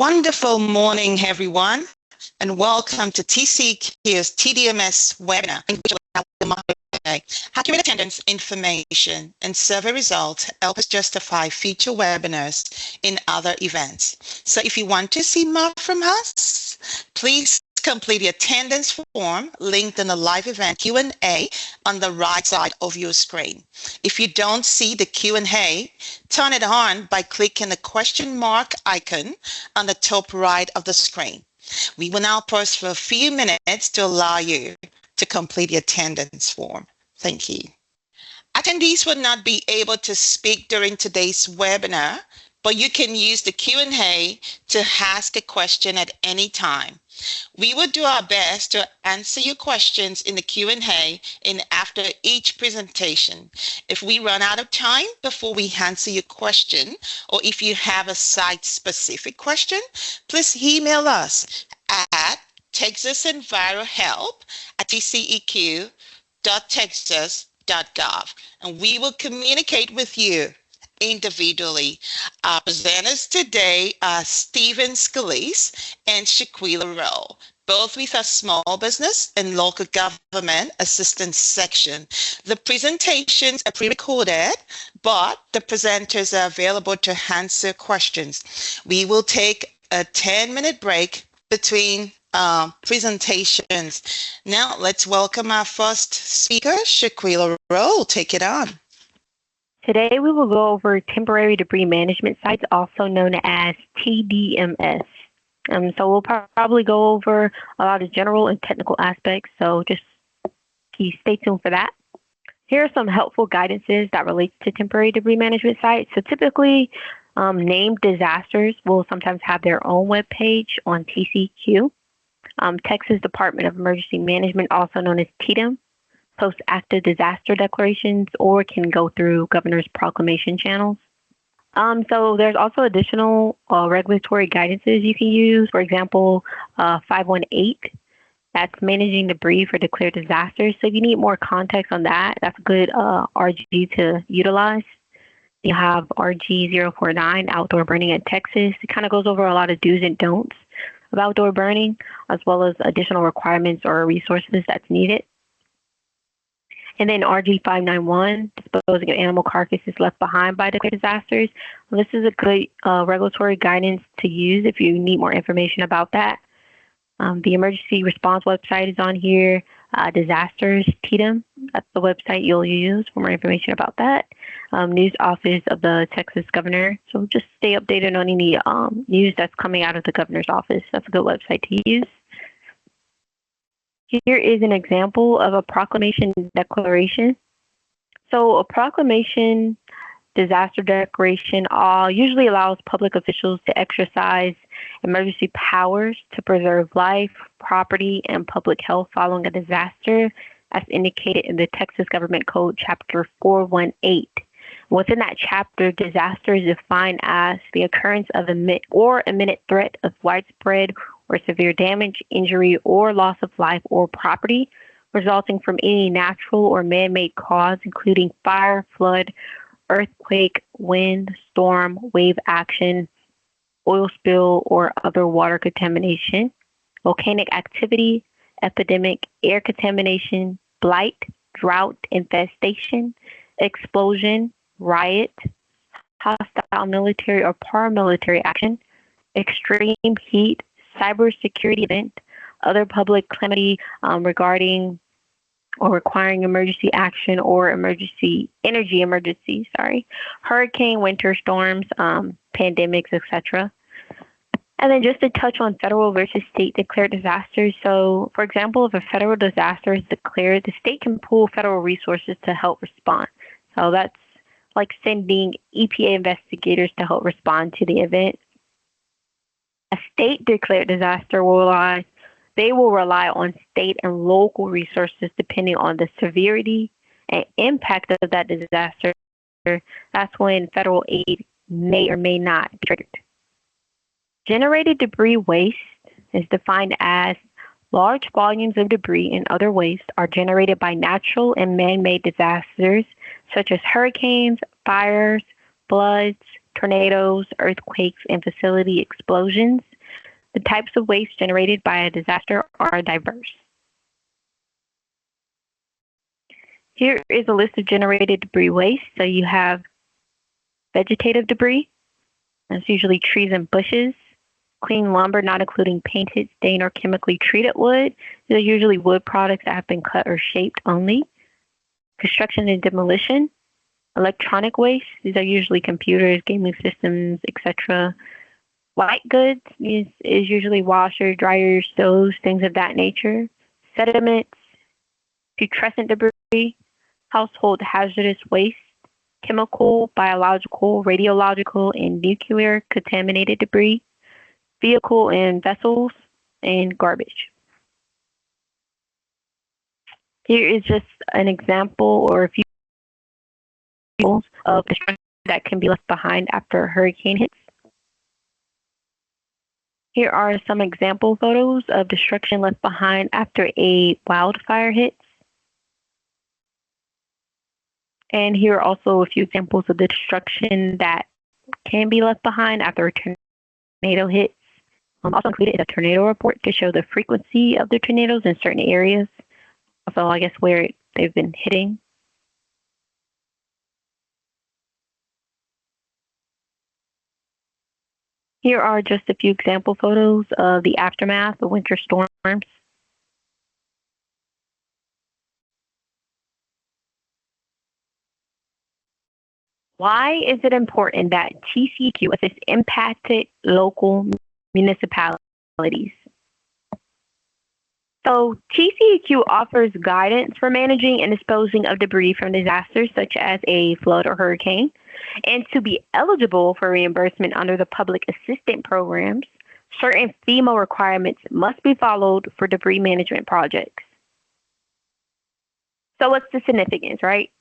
Wonderful morning, everyone, and welcome to TCQ's TDMS webinar, in which we'll monitor accurate attendance information and survey results help us justify future webinars in other events. So if you want to see more from us, please complete the attendance form linked in the live event Q&A on the right side of your screen. If you don't see the Q&A, turn it on by clicking the question mark icon on the top right of the screen. We will now pause for a few minutes to allow you to complete the attendance form. Thank you. Attendees will not be able to speak during today's webinar, but you can use the Q&A to ask a question at any time. We will do our best to answer your questions in the Q&A and after each presentation. If we run out of time before we answer your question, or if you have a site-specific question, please email us at texasenvirohelp@tceq.texas.gov, and we will communicate with you individually. Our presenters today are Stephen Scalise and Shaquila Rowe, both with our Small Business and Local Government Assistance section. The presentations are pre-recorded, but the presenters are available to answer questions. We will take a 10-minute break between presentations. Now let's welcome our first speaker, Shaquila Rowe. Take it on. Today we will go over temporary debris management sites, also known as TDMS. So we'll probably go over a lot of general and technical aspects, so just stay tuned for that. Here are some helpful guidances that relate to temporary debris management sites. So typically, named disasters will sometimes have their own web page on TCQ. Texas Department of Emergency Management, also known as TDM, post active disaster declarations or can go through governor's proclamation channels. So there's also additional regulatory guidances you can use. For example, 518, that's managing debris for declared disasters. So if you need more context on that, that's a good RG to utilize. You have RG 049, outdoor burning in Texas. It kind of goes over a lot of do's and don'ts of outdoor burning, as well as additional requirements or resources that's needed. And then RG 591, disposing of animal carcasses left behind by declared disasters. Well, this is a good regulatory guidance to use if you need more information about that. The emergency response website is on here. Disasters, TDM, that's the website you'll use for more information about that. News office of the Texas governor. So just stay updated on any news that's coming out of the governor's office. That's a good website to use. Here is an example of a proclamation declaration. So a proclamation disaster declaration usually allows public officials to exercise emergency powers to preserve life, property, and public health following a disaster, as indicated in the Texas Government Code, Chapter 418. Within that chapter, disaster is defined as the occurrence of imminent threat of widespread or severe damage, injury, or loss of life or property resulting from any natural or man-made cause, including fire, flood, earthquake, wind, storm, wave action, oil spill, or other water contamination, volcanic activity, epidemic, air contamination, blight, drought, infestation, explosion, riot, hostile military or paramilitary action, extreme heat, cybersecurity event, other public calamity regarding or requiring emergency action or energy emergency, hurricane, winter storms, pandemics, etc. And then just to touch on federal versus state declared disasters. So, for example, if a federal disaster is declared, the state can pool federal resources to help respond. So that's like sending EPA investigators to help respond to the event. A state declared disaster will rely on state and local resources depending on the severity and impact of that disaster. That's when federal aid may or may not be triggered. Generated debris waste is defined as large volumes of debris and other waste are generated by natural and man-made disasters such as hurricanes, fires, floods, tornadoes, earthquakes, and facility explosions. The types of waste generated by a disaster are diverse. Here is a list of generated debris waste. So you have vegetative debris. That's usually trees and bushes. Clean lumber, not including painted, stained, or chemically treated wood. These are usually wood products that have been cut or shaped only. Construction and demolition. Electronic waste. These are usually computers, gaming systems, etc. White goods is usually washers, dryers, stoves, things of that nature. Sediments, putrescent debris, household hazardous waste, chemical, biological, radiological, and nuclear contaminated debris, vehicle and vessels, and garbage. Here is just an example or a few of destruction that can be left behind after a hurricane hits. Here are some example photos of destruction left behind after a wildfire hits. And here are also a few examples of the destruction that can be left behind after a tornado hits. Also included is a tornado report to show the frequency of the tornadoes in certain areas. Also, I guess, where they've been hitting. Here are just a few example photos of the aftermath of winter storms. Why is it important that TCEQ assists impacted local municipalities? So TCEQ offers guidance for managing and disposing of debris from disasters such as a flood or hurricane. And to be eligible for reimbursement under the public assistance programs, certain FEMA requirements must be followed for debris management projects. So what's the significance, right?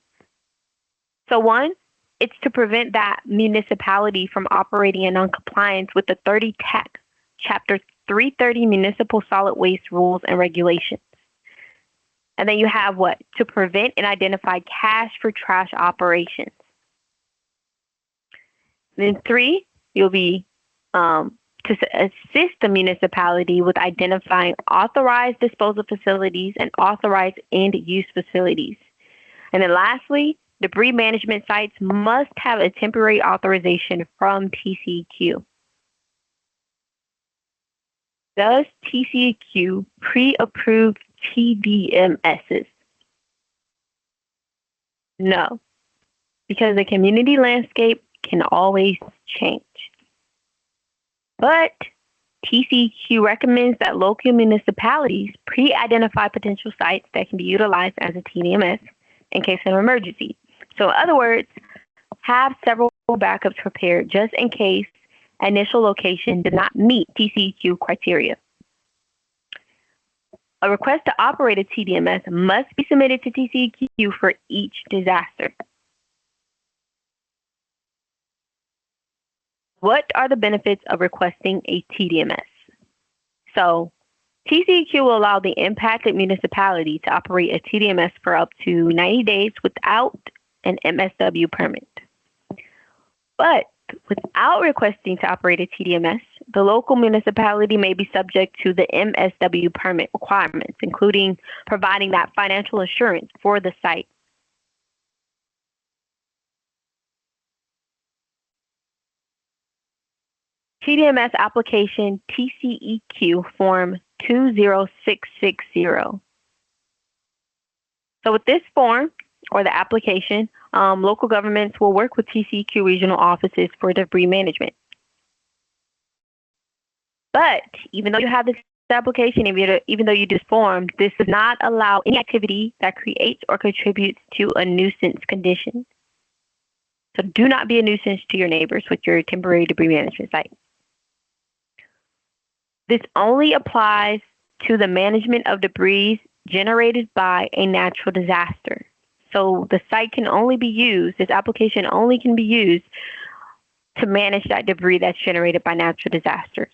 So one, it's to prevent that municipality from operating in noncompliance with the 30 TAC, Chapter 330 Municipal Solid Waste Rules and Regulations. And then you have what? To prevent and identify cash for trash operations. Then three, you'll be to assist the municipality with identifying authorized disposal facilities and authorized end-use facilities. And then lastly, debris management sites must have a temporary authorization from TCEQ. Does TCEQ pre-approve TDMSs? No, because the community landscape can always change. But TCEQ recommends that local municipalities pre-identify potential sites that can be utilized as a TDMS in case of emergency. So in other words, have several backups prepared just in case initial location does not meet TCEQ criteria. A request to operate a TDMS must be submitted to TCEQ for each disaster. What are the benefits of requesting a TDMS? So TCEQ will allow the impacted municipality to operate a TDMS for up to 90 days without an MSW permit. But without requesting to operate a TDMS, the local municipality may be subject to the MSW permit requirements, including providing that financial assurance for the site. TDMS application TCEQ form 20660. So with this form, or the application, local governments will work with TCEQ regional offices for debris management. But even though you have this application, even though you do this form, this does not allow any activity that creates or contributes to a nuisance condition. So do not be a nuisance to your neighbors with your temporary debris management site. This only applies to the management of debris generated by a natural disaster. So the site can only be used, this application only can be used to manage that debris that's generated by natural disasters.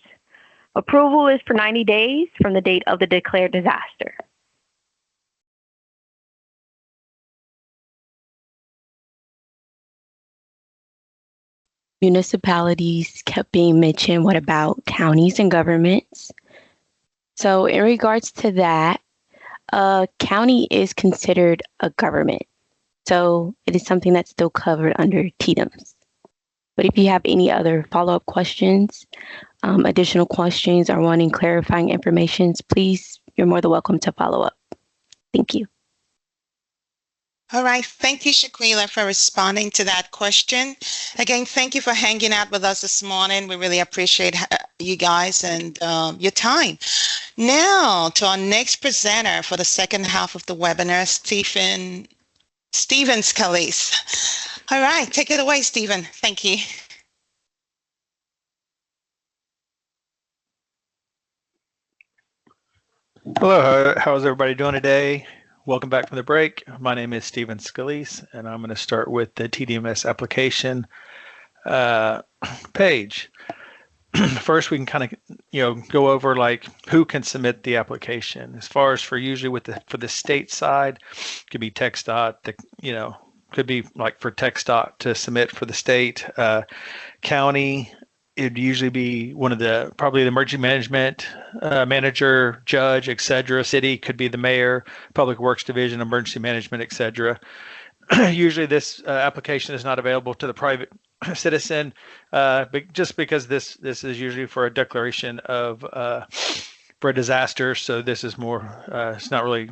Approval is for 90 days from the date of the declared disaster. municipalities kept being mentioned. What about counties and governments? So in regards to that, a county is considered a government. So it is something that's still covered under TDMS. But if you have any other follow-up questions, additional questions, or wanting clarifying information, please, you're more than welcome to follow up. Thank you. All right. Thank you, Shaquila, for responding to that question. Again, thank you for hanging out with us this morning. We really appreciate you guys and your time. Now to our next presenter for the second half of the webinar, Stephen Scalise. All right, take it away, Stephen. Thank you. Hello, how's everybody doing today? Welcome back from the break. My name is Stephen Scalise, and I'm going to start with the TDMS application page. First, we can kind of go over like who can submit the application. As far as for usually for the state side, could be TxDOT. Could be like for TxDOT to submit for the state. County, it'd usually be one of probably the emergency management manager, judge, etc. City could be the mayor, public works division, emergency management, etc. Usually this application is not available to the private citizen, just because this is usually for a declaration of for a disaster. So this is more, it's not really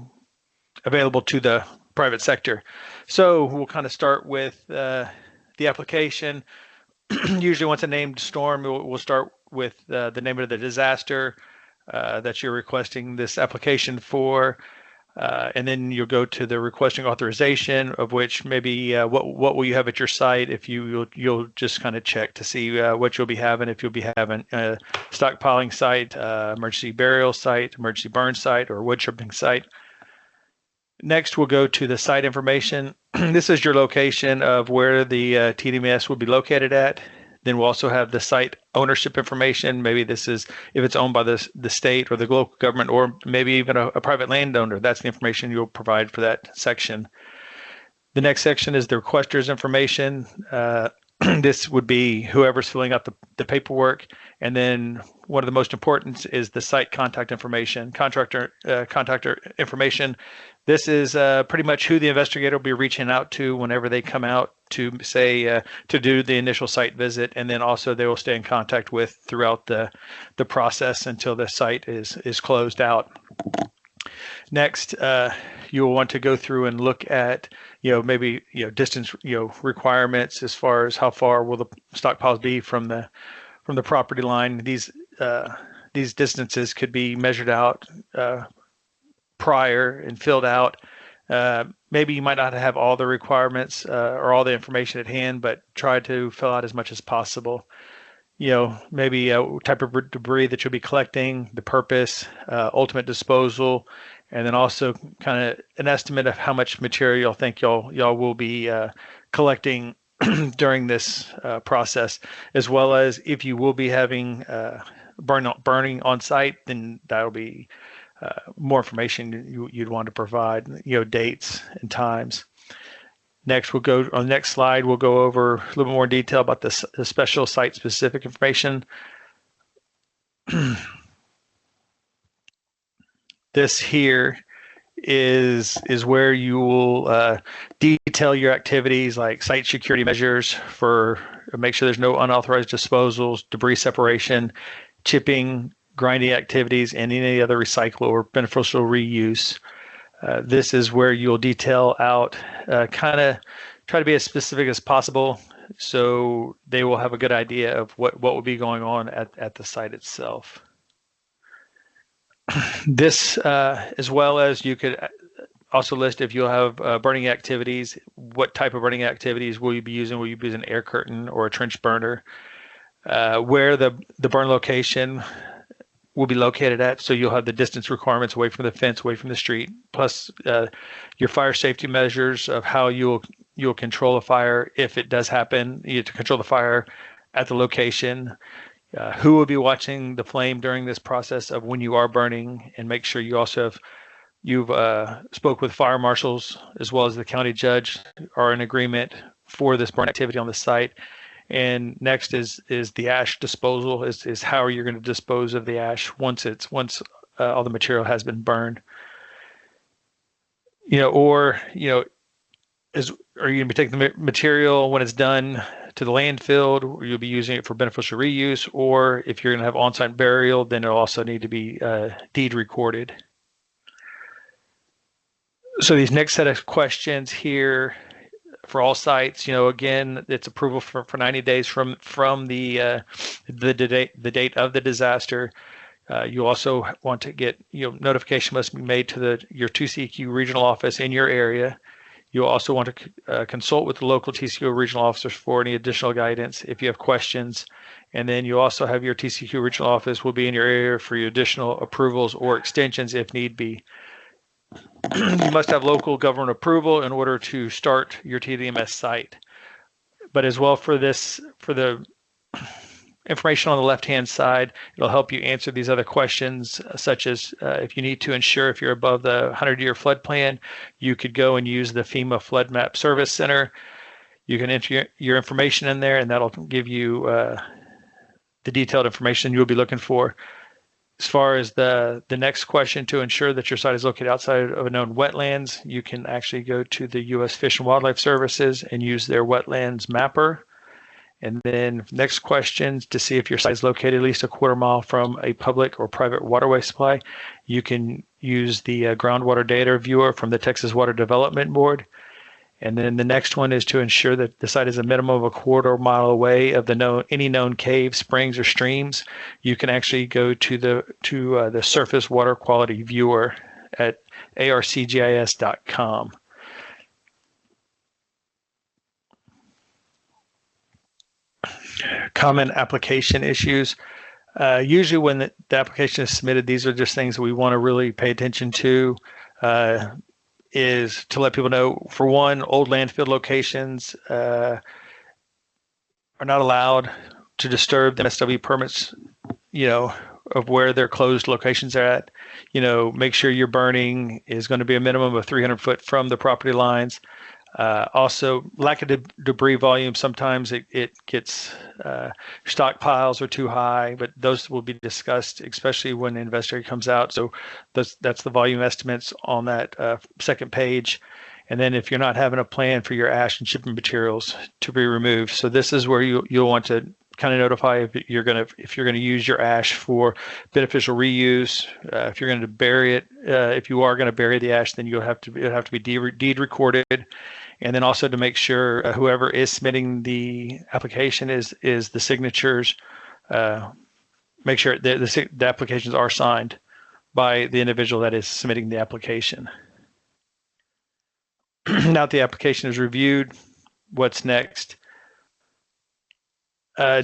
available to the private sector. So we'll kind of start with the application. Usually once a named storm, we'll start with the name of the disaster that you're requesting this application for. And then you'll go to the requesting authorization, of which maybe what will you have at your site. If you'll just kind of check to see what you'll be having. If you'll be having a stockpiling site, emergency burial site, emergency burn site, or wood chipping site. Next, we'll go to the site information. This is your location of where the TDMS will be located at. Then we'll also have the site ownership information. Maybe this is if it's owned by the state or the local government, or maybe even a private landowner. That's the information you'll provide for that section. The next section is the requester's information. This would be whoever's filling out the paperwork. And then one of the most important is the site contact information, contractor information. This is pretty much who the investigator will be reaching out to whenever they come out to say to do the initial site visit, and then also they will stay in contact with throughout the process until the site is closed out. Next, you'll want to go through and look at maybe distance requirements as far as how far will the stockpiles be from the property line. These distances could be measured out prior and filled out. Maybe you might not have all the requirements or all the information at hand, but try to fill out as much as possible. Maybe type of debris that you'll be collecting, the purpose, ultimate disposal, and then also kind of an estimate of how much material y'all think y'all will be collecting during this process, as well as if you will be having burning on site, then that'll be more information you'd want to provide, dates and times. Next, we'll go on the next slide. We'll go over a little bit more detail about the special site-specific information. This here is where you will detail your activities, like site security measures for make sure there's no unauthorized disposals, debris separation, chipping, grinding activities, and any other recycle or beneficial reuse. This is where you'll detail out, kind of try to be as specific as possible, so they will have a good idea of what will be going on at the site itself. This, as well as you could also list if you'll have burning activities, what type of burning activities will you be using? Will you be using an air curtain or a trench burner? Where the burn location will be located at, so you'll have the distance requirements away from the fence, away from the street, plus your fire safety measures of how you'll control a fire if it does happen. You have to control the fire at the location. Who will be watching the flame during this process of when you are burning, and make sure you also you've spoke with fire marshals as well as the county judge are in agreement for this burn activity on the site. And next is the ash disposal, is how are you going to dispose of the ash once all the material has been burned. Or are you going to be taking the material when it's done to the landfill, or you'll be using it for beneficial reuse, or if you're going to have on-site burial, then it'll also need to be deed recorded. So these next set of questions here for all sites, again, it's approval for 90 days from the date of the disaster. You also want to get, notification must be made to your TCEQ regional office in your area. You'll also want to consult with the local TCEQ regional officers for any additional guidance if you have questions. And then you also have your TCEQ regional office will be in your area for your additional approvals or extensions if need be. You must have local government approval in order to start your TDMS site. But as well for the information on the left-hand side, it'll help you answer these other questions, such as if you need to ensure if you're above the 100-year flood plan, you could go and use the FEMA Flood Map Service Center. You can enter your information in there, and that'll give you the detailed information you'll be looking for. As far as the next question, to ensure that your site is located outside of a known wetlands, you can actually go to the U.S. Fish and Wildlife Services and use their wetlands mapper. And then next question, to see if your site is located at least a quarter mile from a public or private waterway supply, you can use the groundwater data viewer from the Texas Water Development Board. And then the next one is to ensure that the site is a minimum of a quarter mile away of any known caves, springs, or streams. You can actually go to the Surface Water Quality Viewer at arcgis.com. Common application issues. Usually when the application is submitted, these are just things that we want to really pay attention to. Is to let people know, for one, old landfill locations are not allowed to disturb the MSW permits, of where their closed locations are at. Make sure your burning is going to be a minimum of 300 foot from the property lines. Also, lack of debris volume. Sometimes it gets stockpiles are too high, but those will be discussed, especially when the investigator comes out. So that's the volume estimates on that second page. And then if you're not having a plan for your ash and shipping materials to be removed, so this is where you'll want to kind of notify if you're going to use your ash for beneficial reuse. If you're going to bury it, if you are going to bury the ash, then it'll have to be deed recorded. And then also to make sure whoever is submitting the application is the signatures. Make sure the applications are signed by the individual that is submitting the application. Now that the application is reviewed, what's next?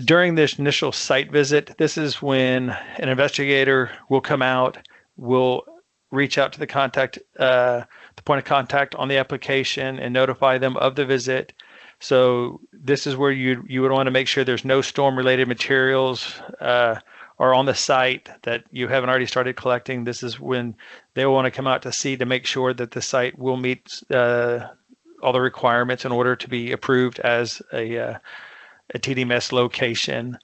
During this initial site visit, this is when an investigator will come out, will reach out to the point of contact on the application and notify them of the visit. So this is where you would want to make sure there's no storm-related materials are on the site that you haven't already started collecting. This is when they will want to come out to see to make sure that the site will meet all the requirements in order to be approved as a TDMS location.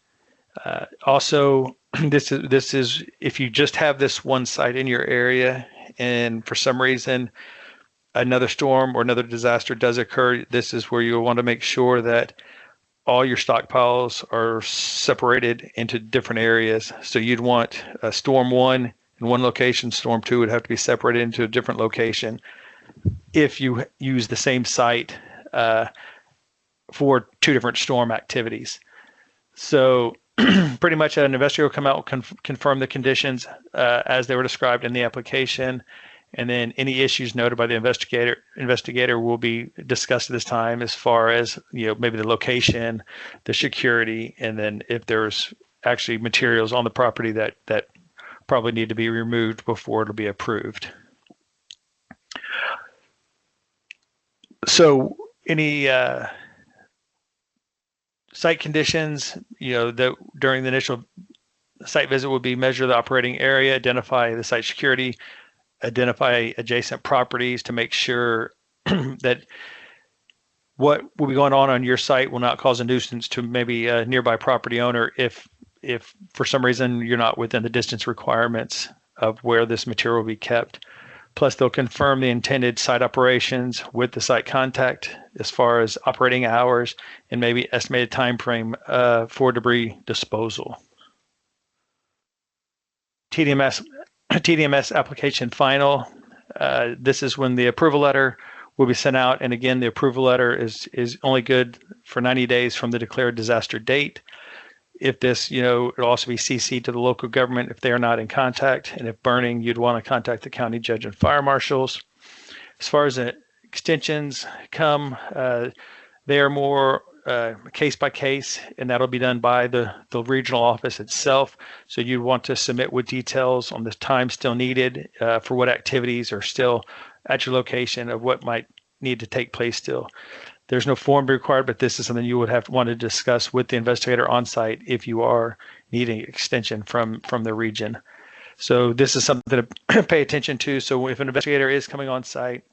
Also, this is if you just have this one site in your area and for some reason another storm or another disaster does occur, this is where you'll want to make sure that all your stockpiles are separated into different areas. So you'd want storm 1 in one location, storm 2 would have to be separated into a different location if you use the same site for 2 different storm activities. So pretty much an investigator will come out, confirm the conditions as they were described in the application, and then any issues noted by the investigator will be discussed at this time, as far as maybe the location, the security, and then if there's actually materials on the property that probably need to be removed before it'll be approved. So any site conditions, that during the initial site visit would be measure the operating area, identify the site security, identify adjacent properties to make sure that what will be going on your site will not cause a nuisance to maybe a nearby property owner if for some reason you're not within the distance requirements of where this material will be kept. Plus, they'll confirm the intended site operations with the site contact as far as operating hours and maybe estimated time frame for debris disposal. TDMS application final. This is when the approval letter will be sent out. And again, the approval letter is only good for 90 days from the declared disaster date. If this, it'll also be CC'd to the local government if they are not in contact. And if burning, you'd want to contact the county judge and fire marshals. As far as the extensions come, they are more case by case, and that'll be done by the regional office itself. So you want to submit with details on the time still needed for what activities are still at your location of what might need to take place still. There's no form required, but this is something you would want to discuss with the investigator on site if you are needing extension from the region. So this is something to pay attention to. So if an investigator is coming on site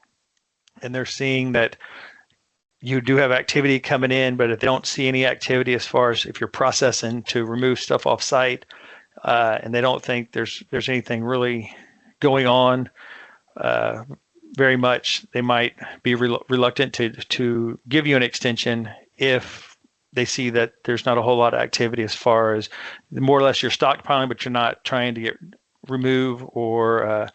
and they're seeing that you do have activity coming in, but if they don't see any activity as far as if you're processing to remove stuff off site, and they don't think there's anything really going on very much, they might be reluctant to give you an extension if they see that there's not a whole lot of activity as far as more or less you're stockpiling, but you're not trying to remove or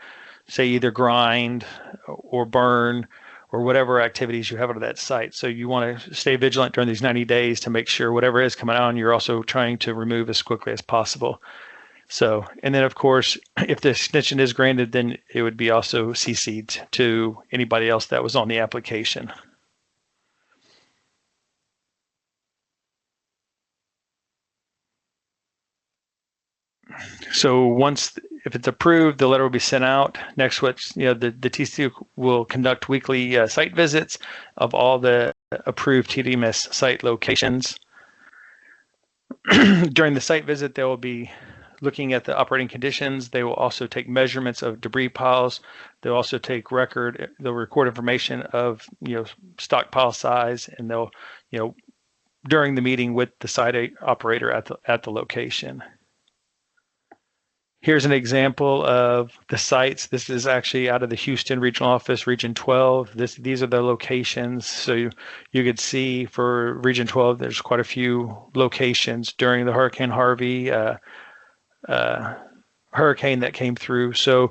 say either grind or burn or whatever activities you have on that site. So you want to stay vigilant during these 90 days to make sure whatever is coming on, you're also trying to remove as quickly as possible. So, and then of course, if the extension is granted, then it would be also CC'd to anybody else that was on the application. So if it's approved, the letter will be sent out. Next, the TC will conduct weekly site visits of all the approved TDMS site locations. During the site visit, they will be looking at the operating conditions. They will also take measurements of debris piles. They'll also they'll record information of stockpile size, and they'll during the meeting with the site operator at the location. Here's an example of the sites. This is actually out of the Houston Regional Office, Region 12. These are the locations. So you could see for Region 12, there's quite a few locations during the Hurricane Harvey hurricane that came through. So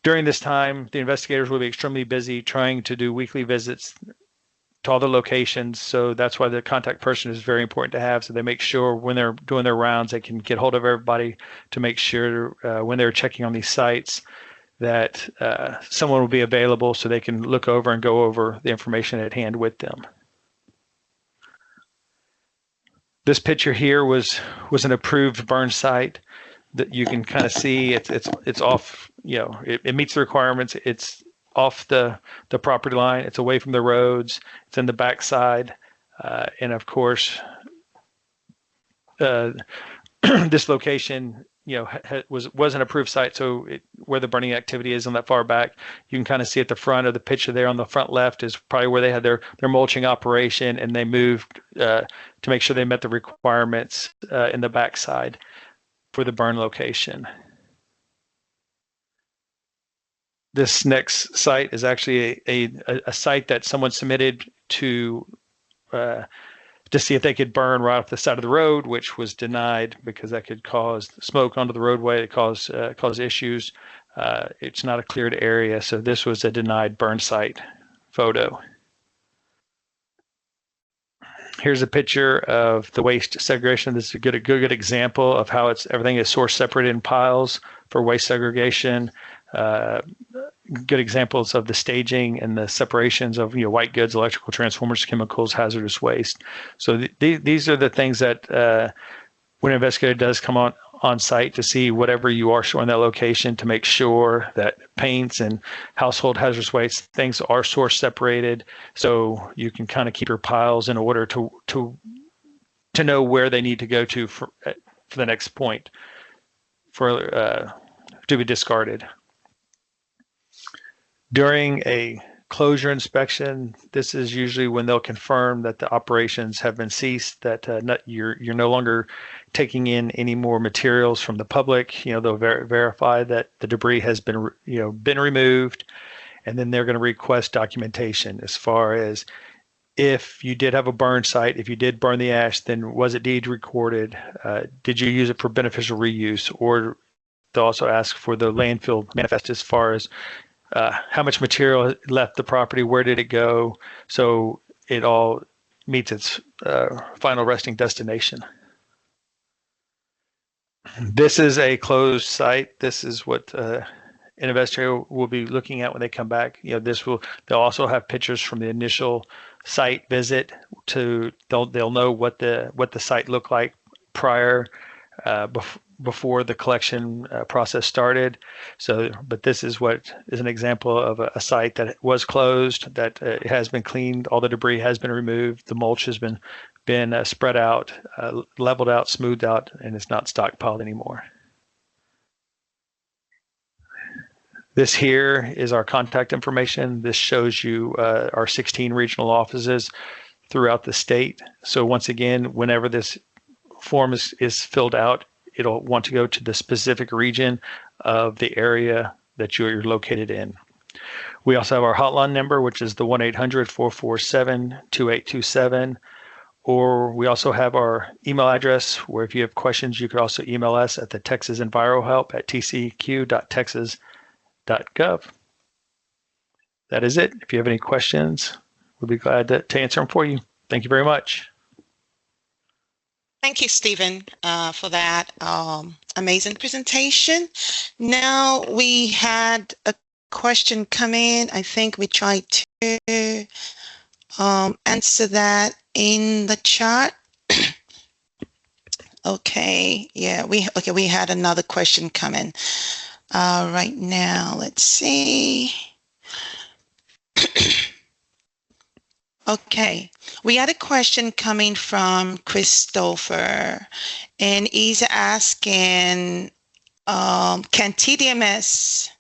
during this time, the investigators will be extremely busy trying to do weekly visits to all the locations. So that's why the contact person is very important to have. So they make sure when they're doing their rounds, they can get hold of everybody to make sure when they're checking on these sites that someone will be available so they can look over and go over the information at hand with them. This picture here was an approved burn site that you can kind of see it's off, it meets the requirements. It's off the property line. It's away from the roads. It's in the backside. And of course, this location, was an approved site. So where the burning activity is on that far back, you can kind of see at the front of the picture there on the front left is probably where they had their mulching operation, and they moved to make sure they met the requirements in the backside for the burn location. This next site is actually a site that someone submitted to see if they could burn right off the side of the road, which was denied because that could cause smoke onto the roadway. It cause issues. It's not a cleared area, so this was a denied burn site photo. Here's a picture of the waste segregation. This is a good example of how everything is source separated in piles for waste segregation. Good examples of the staging and the separations of white goods, electrical transformers, chemicals, hazardous waste. So these are the things that when an investigator does come on site to see whatever you are showing that location, to make sure that paints and household hazardous waste things are source separated, so you can kind of keep your piles in order to know where they need to go to for the next point to be discarded. During a closure inspection, this is usually when they'll confirm that the operations have been ceased, that you're no longer taking in any more materials from the public. They'll verify that the debris has been been removed, and then they're going to request documentation as far as if you did have a burn site, if you did burn the ash, then was it deed recorded? Did you use it for beneficial reuse? Or they'll also ask for the landfill manifest as far as how much material left the property, where did it go, so it all meets its final resting destination. This is a closed site. This is what an investigator will be looking at when they come back. They'll also have pictures from the initial site visit. They'll know what the site looked like prior, before the collection process started. But this is what is an example of a site that was closed, that it has been cleaned, all the debris has been removed, the mulch has been spread out, leveled out, smoothed out, and it's not stockpiled anymore. This here is our contact information. This shows you our 16 regional offices throughout the state. So once again, whenever this form is filled out, it'll want to go to the specific region of the area that you're located in. We also have our hotline number, which is the 1-800-447-2827. Or we also have our email address, where if you have questions, you could also email us at the Texas EnviroHelp at tcq.texas.gov. That is it. If you have any questions, we'll be glad to answer them for you. Thank you very much. Thank you, Stephen, for that amazing presentation. Now, we had a question come in. I think we tried to answer that in the chat. Okay, yeah, we had another question come in right now. Let's see. Okay, we had a question coming from Christopher, and he's asking, can TDMS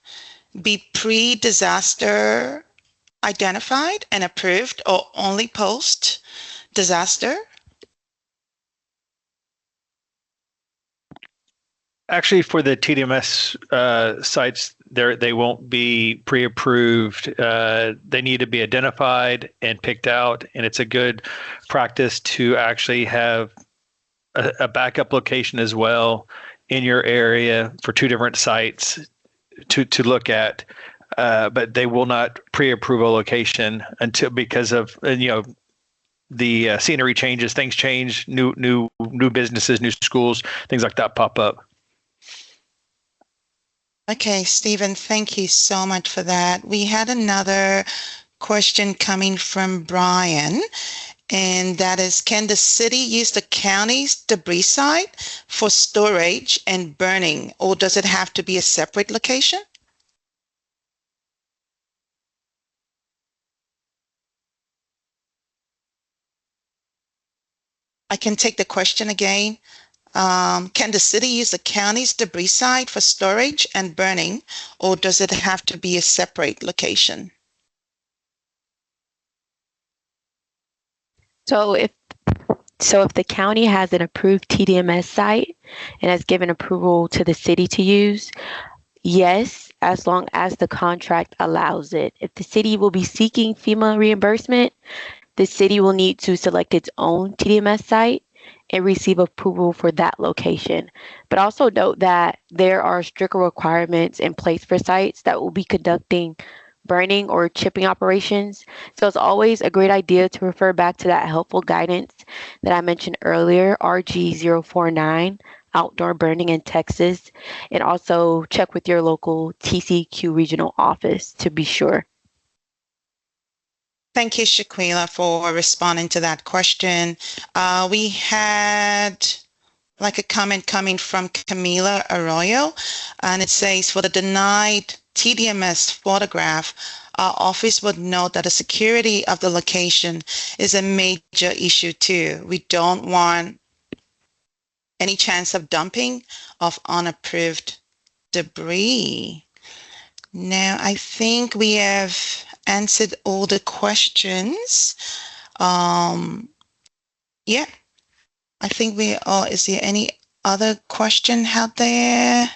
be pre-disaster identified and approved, or only post-disaster? Actually, for the TDMS sites, they won't be pre-approved. They need to be identified and picked out, and it's a good practice to actually have a backup location as well in your area for two different sites to look at. But they will not pre-approve a location until, because of the scenery changes, things change, new businesses, new schools, things like that pop up. Okay, Stephen, thank you so much for that. We had another question coming from Brian, and that is, can the city use the county's debris site for storage and burning, or does it have to be a separate location? I can take the question again. Can the city use the county's debris site for storage and burning, or does it have to be a separate location? So if the county has an approved TDMS site and has given approval to the city to use, yes, as long as the contract allows it. If the city will be seeking FEMA reimbursement, the city will need to select its own TDMS site and receive approval for that location. But also note that there are stricter requirements in place for sites that will be conducting burning or chipping operations. So it's always a great idea to refer back to that helpful guidance that I mentioned earlier, RG049, outdoor burning in Texas, and also check with your local TCQ regional office to be sure. Thank you, Shaquila, for responding to that question. We had like a comment coming from Camila Arroyo, and it says, for the denied TDMS photograph, our office would note that the security of the location is a major issue too. We don't want any chance of dumping of unapproved debris. Now, I think we have answered all the questions. Yeah, I think we are. Is there any other question out there?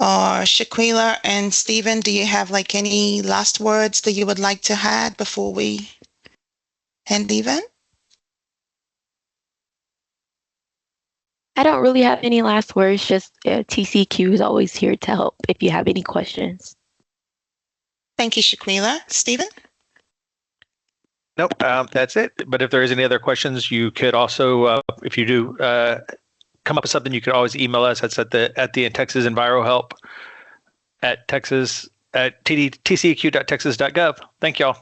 Or Shaquila and Stephen, do you have like any last words that you would like to add before we end the event? I don't really have any last words, just TCQ is always here to help if you have any questions. Thank you, Shaquila. Stephen? Nope, that's it. But if there is any other questions, you could also, if you do come up with something, you could always email us. That's at the in Texas EnviroHelp at tcq.texas.gov. Thank y'all.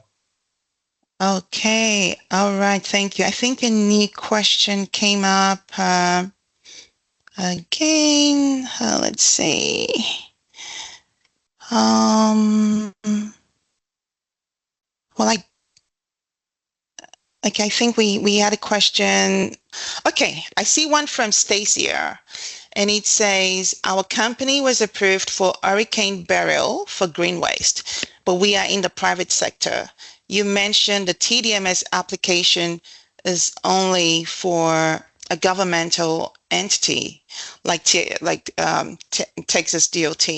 Okay. All right. Thank you. I think a new question came up again. Let's see. Well, I think we had a question. Okay, I see one from Stacia, and it says, our company was approved for hurricane burial for green waste, but we are in the private sector. You mentioned the TDMS application is only for a governmental entity like Texas DOT.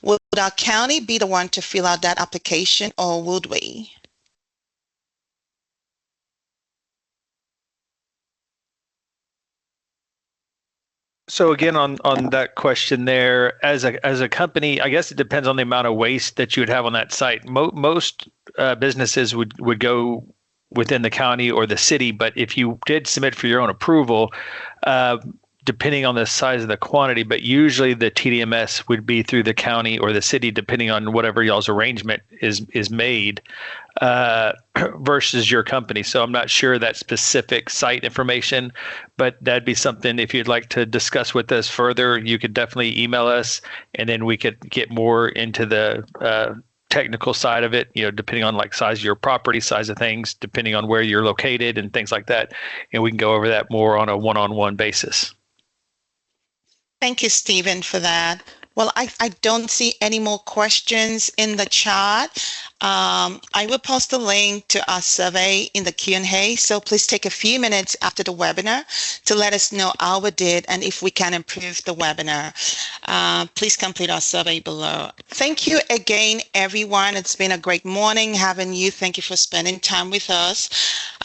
Would our county be the one to fill out that application, or would we? So again, on that question there, as a company, I guess it depends on the amount of waste that you would have on that site. Most businesses would go within the county or the city, but if you did submit for your own approval, depending on the size of the quantity, but usually the TDMS would be through the county or the city, depending on whatever y'all's arrangement is made, versus your company. So I'm not sure that specific site information, but that'd be something, if you'd like to discuss with us further, you could definitely email us, and then we could get more into the technical side of it, depending on like size of your property, size of things, depending on where you're located and things like that. And we can go over that more on a one-on-one basis. Thank you, Stephen, for that. Well, I don't see any more questions in the chat. I will post a link to our survey in the Q&A, so please take a few minutes after the webinar to let us know how we did and if we can improve the webinar. Please complete our survey below. Thank you again, everyone. It's been a great morning having you. Thank you for spending time with us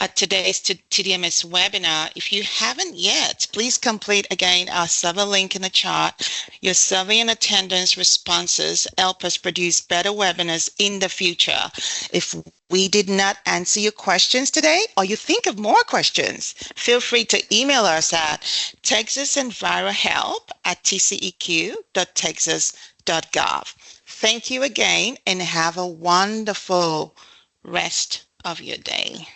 at today's TDMS webinar. If you haven't yet, please complete again our survey link in the chat. Your survey and attendance responses help us produce better webinars in the future. If we did not answer your questions today, or you think of more questions, feel free to email us at texasenvirohelp@tceq.texas.gov. Thank you again, and have a wonderful rest of your day.